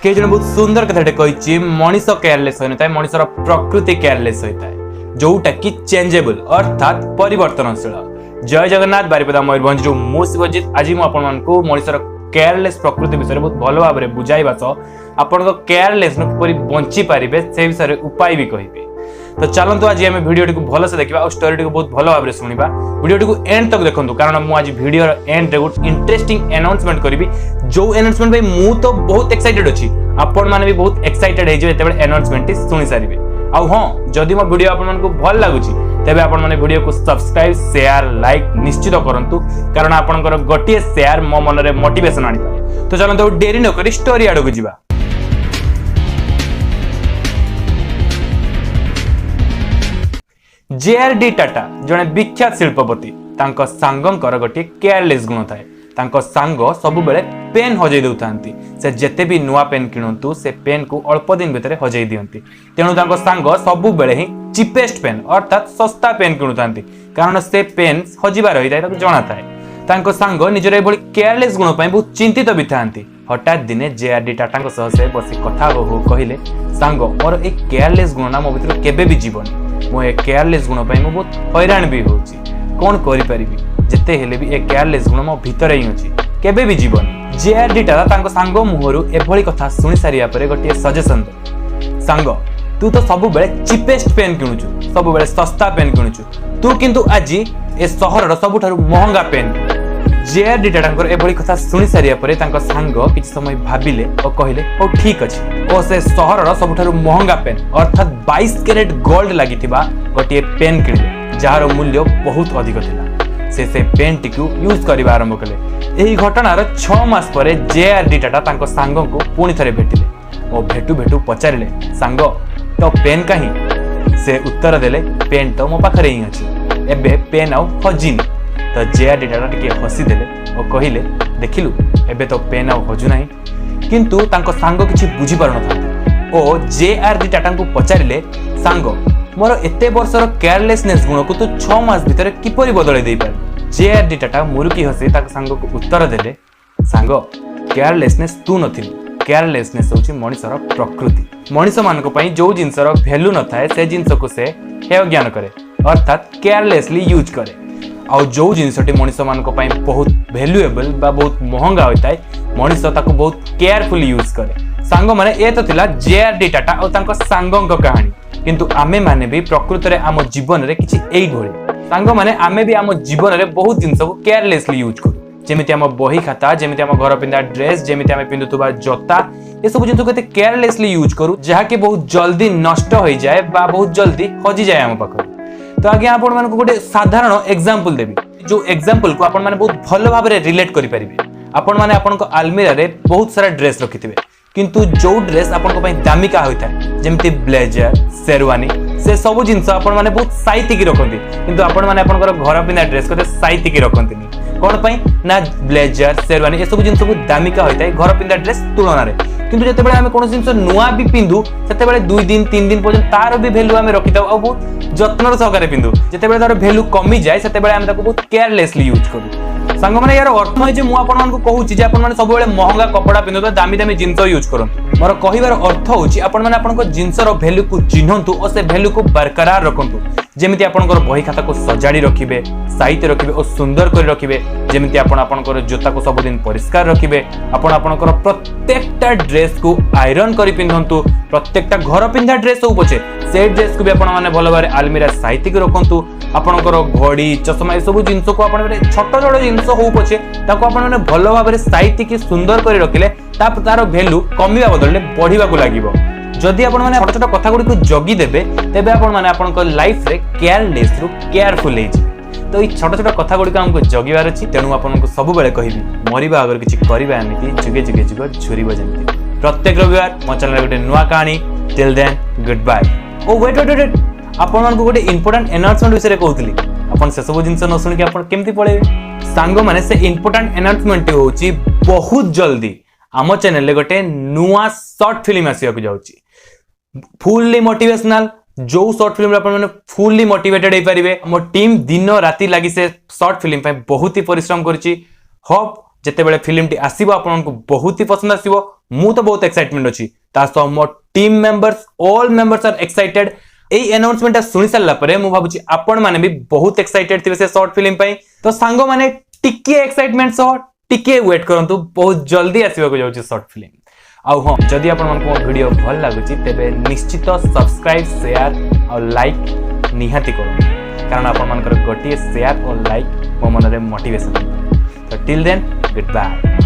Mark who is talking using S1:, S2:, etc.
S1: के जन बहुत सुंदर कथाटे कही मनीष केयरलेस होता है, मनीषर प्रकृति केयरलेस होता है जोटा कि चेंजेबल अर्थात परिवर्तनशील। जय जगन्नाथ बारिपदा मयूरभंज मु शिवजित आज मुझे मनीषर केयरलेस प्रकृति विषय बहुत भल भाव में बुझाइबा सह आपण केयरलेस किपरि बंची पारिबे से विषय उपाय भी कहिबे। तो चलतु आज आम भिडियो को भलसे देखा और स्टोरी को बहुत भल भाव में शुणा। भिडियो को एंड तक देखो कारण मुझे भिडियो एंड रे गोटे इंटरेस्टिंग अनाउंसमेंट करी जो अनाउंसमेंट भाई मु तो बहुत एक्साइटेड अच्छी आपण मैंने भी बहुत एक्साइटेड हो अनाउंसमेंट शुणी सारे। आ हाँ जदि मो भिडियो आपको भल लगुच तेज आपण मैंने भिडियो को सब्सक्राइब शेयर लाइक निश्चित करूँ कारण आपंकर गोटे शेयर मो मन में मोटिवेशन आनी पारे। तो चलते डेरी नक स्टोरी आड़ को जावा। जेआरडी टाटा जड़े विख्यात शिल्पपति तांको सांगंकर गोटे केयरलेस गुण थाए। तांको सांग सब बेले पेन हजई देउथांती। से जेते भी नुआ पेन किणुंतु से पेन को अल्प दिन भितर हजई दियंती। तेणु तांको सांग सब बेले ही चीपेस्ट पेन अर्थात सस्ता पेन किणुथांती कारण से पेन हजिबा रही थाए ताको जणा थाए। तांको सांग निजर एभली केयरलेस गुण पई बहुत चिंतित भी थांती। हठात दिने जेआरडी टाटा सह से बसी कथा हो कहले सांग मोर एक केयरलेस गुण ना मो भितर केबे भी जीवनी मो एक केयरलेस गुण पई मो बहुत हैरान भी होची कोन करि परिबी जेते हेले भी एक केयरलेस गुण मो भितर ही अछि केबे भी जीवनी। जेआरडी टाटा तांको सांग मुहरु एभली कथा सुनि सारिया परे गोटे सजेशन दे सांग तू तो सब बेले चीपेस्ट पेन किणुचु सब बेले सस्ता पेन किणुचु तू किंतु आज ए शहर सबुठारु महंगा पेन। जेआरडी टाटा एभली कथा सुनि सारिया परे तांको सांग किछि समय भाबिले और कहले ओ ठीक अछि ओ से शहर सबुठारु महंगा पेन अर्थात 22 कैरेट गोल्ड लागिथिबा गोटे पेन किणले जार मूल्य बहुत अधिक थिला। से पेन टिकु यूज करबा आरंभ कले। एही घटनार 6 मास परे जेआरडी टाटा तांको सांग को पुणी थरे भेटिले और भेटू भेटू पचारिले सांग तो पेन कहीं से उत्तर देले पेन तो मो पाखरे ही अछि एबे पेन आउ हजिनी। तो जेआरडी टाटा टिके हसी देले और कहिले देखिलु एबे तो पेन आउ हजु नाही किंतु तांको सांग किछि बुझी पारु नथांती। ओ जेआरडी टाटा को पचारिले सांग मोर एते वर्षर केयरलेसनेस गुण को तू 6 मास भीतर किपरि बदलै देई पार। जेआरडी टाटा मुरुकी हसी ताको सांग को उत्तर देले सांग केयरलेसनेस तू नथिलु केयरलेसनेस होची मनीषर प्रकृति। मनीष मानक पई जो जिंसर वैल्यू न थाए से जिंस को से हेय ज्ञान करे अर्थात केयरलेसली यूज करे। आ जो जिनसटी मनीष मानक पई बहुत वैल्यूएबल बा बहुत महंगा होता है मनीष ताको बहुत केयरफुली यूज करे। सांग माने ए तो थिला जेआरडी टाटा और तांको सांगंक कहानी किंतु आमे माने भी प्रकृत रे आम जीवन रे किछि एई भଳି सांग माने आमे भी आम जीवन रे बहुत जिंस को केयरलेसली यूज करू जेमिति आम बही खाता जेमिति आम घर पिंदा ड्रेस जेमिति आम पिंदुतबा जोता ए सब जिंस को केते केयरलेसली यूज करू जहा कि बहुत जल्दी नष्ट हो जाए बा बहुत जल्दी हजि जाए आम पाखर। तो आगे आपण मानको गोटे साधारण एग्जांपल देबी जो एग्जांपल को आपण माने बहुत भलो भाबरे रिलेट करि परिबे। आपण माने आपनको अलमीरा रे बहुत सारा ड्रेस रखिथिबे किंतु जो ड्रेस आपनको पई दामिका होइता जेमति ब्लेजर शेरवानी से सब जिंस आपण माने बहुत साइति की रखंती किंतु आपण माने आपनकर घर पिना ड्रेस को साइति की रखंती कोन पई ना ब्लेजर शेरवानी ए सब जिंस बहुत दामिका होइता घर पिना ड्रेस तुलना रे किंतु जते बेले हमें कोन जिंस नुआ भी पिंदु सेते बेले 2 दिन 3 दिन पर्यंत तार भी वैल्यू हमें रखिता और बहुत जत्नर सहकारे पिंदु जेते बेले तार वैल्यू कमी जाए सेते बेले हमें ताको बहुत केयरलेसली यूज करू। सांग माने यार अर्थ है जे मु आपण मानको कहूची जे आपण माने सब बेले महंगा कपड़ा पिंदु दामी दामी जिंस यूज करंतु मोर कहिवार अर्थ होची आपण माने आपनको जिंसर वैल्यू को चिन्हंतु और से वैल्यू को बरकरार रखंतु जेमिति आपनकर बही खाता को सजाड़ी रखिबे साइते रखिबे और सुंदर कर रखिबे जेमिति आपण आपनकर जोता को सब दिन परिष्कार रखिबे आपण आपनकर प्रत्येकटा ड्रेस को आयरन करी पिंधंतु प्रत्येकटा घर पिंधा ड्रेस हो पछे से ड्रेस को भी आपण माने भलो बारे अलमीरा साइते के रखंतु आपनकर घड़ी चश्मा ए सब जिंस को आपण माने छोट छोट जिंस हो पछे ताको आपण माने भलो भाबरे साइते के सुंदर करी रखिले तार वैल्यू कमिबा बदलले बढ़िबा को लागिबो। जदि आपण माने छोट छोट कथा गुडी को जगी देबे तेबे आपण माने आपनकर लाइफ रे केयरलेस रु केयरफुल हेजी। तो ई छोट छोट कथा गुडी को हमको जगिबार अछि तेनु आपनको सब बेले कहिबी मरिबा अगर किछि करिबा एमिति जुगे जुगे जुग झुरिबो जेंति। प्रत्येक रविवार मो चैनल रे गोटे नुवा कहानी till then goodbye. Oh wait आपण मानको गोटे इंपोर्टेंट अनाउंसमेंट विषय रे कहउतली आपण से सब जिंस न सुनि के आपण केमति पळेबे सांग माने से इंपोर्टेंट अनाउंसमेंट होउची बहुत जल्दी आम चैनल रे गोटे नुवा शॉर्ट फिल्म आसिया को जाउची फुल्ली मोटिवेशनल जो शॉर्ट फिल्म अपन माने फुल्ली मोटिवेटेड हे परिबे। हम टीम दिन राति लागि से शॉर्ट फिल्म पे बहुत ही परिश्रम करछि होप जेते बेले फिल्म टी आसीबो आपन को बहुत ही पसंद आसीबो मु तो बहुत एक्साइटमेंट अच्छी सह मो team members all members are excited एई अनाउंसमेंट सुनी सारा पर मु भाबुची आपण माने भी बहुत एक्साइटेड थिबे से शॉर्ट फिल्म पई तो सांगो माने टिके एक्साइटमेंट सह टिके वेट करंतु बहुत जल्दी आसीबा को जाउची शॉर्ट फिल्म आउ हाँ जदि आपण मन को वीडियो भल लागुची तेबे निश्चित सब्सक्राइब शेयर और लाइक निहाती करूँ कारण आपण मन गोटे शेयर और लाइक मो मन रे मोटिवेशन तो टिल देन गुड बाय।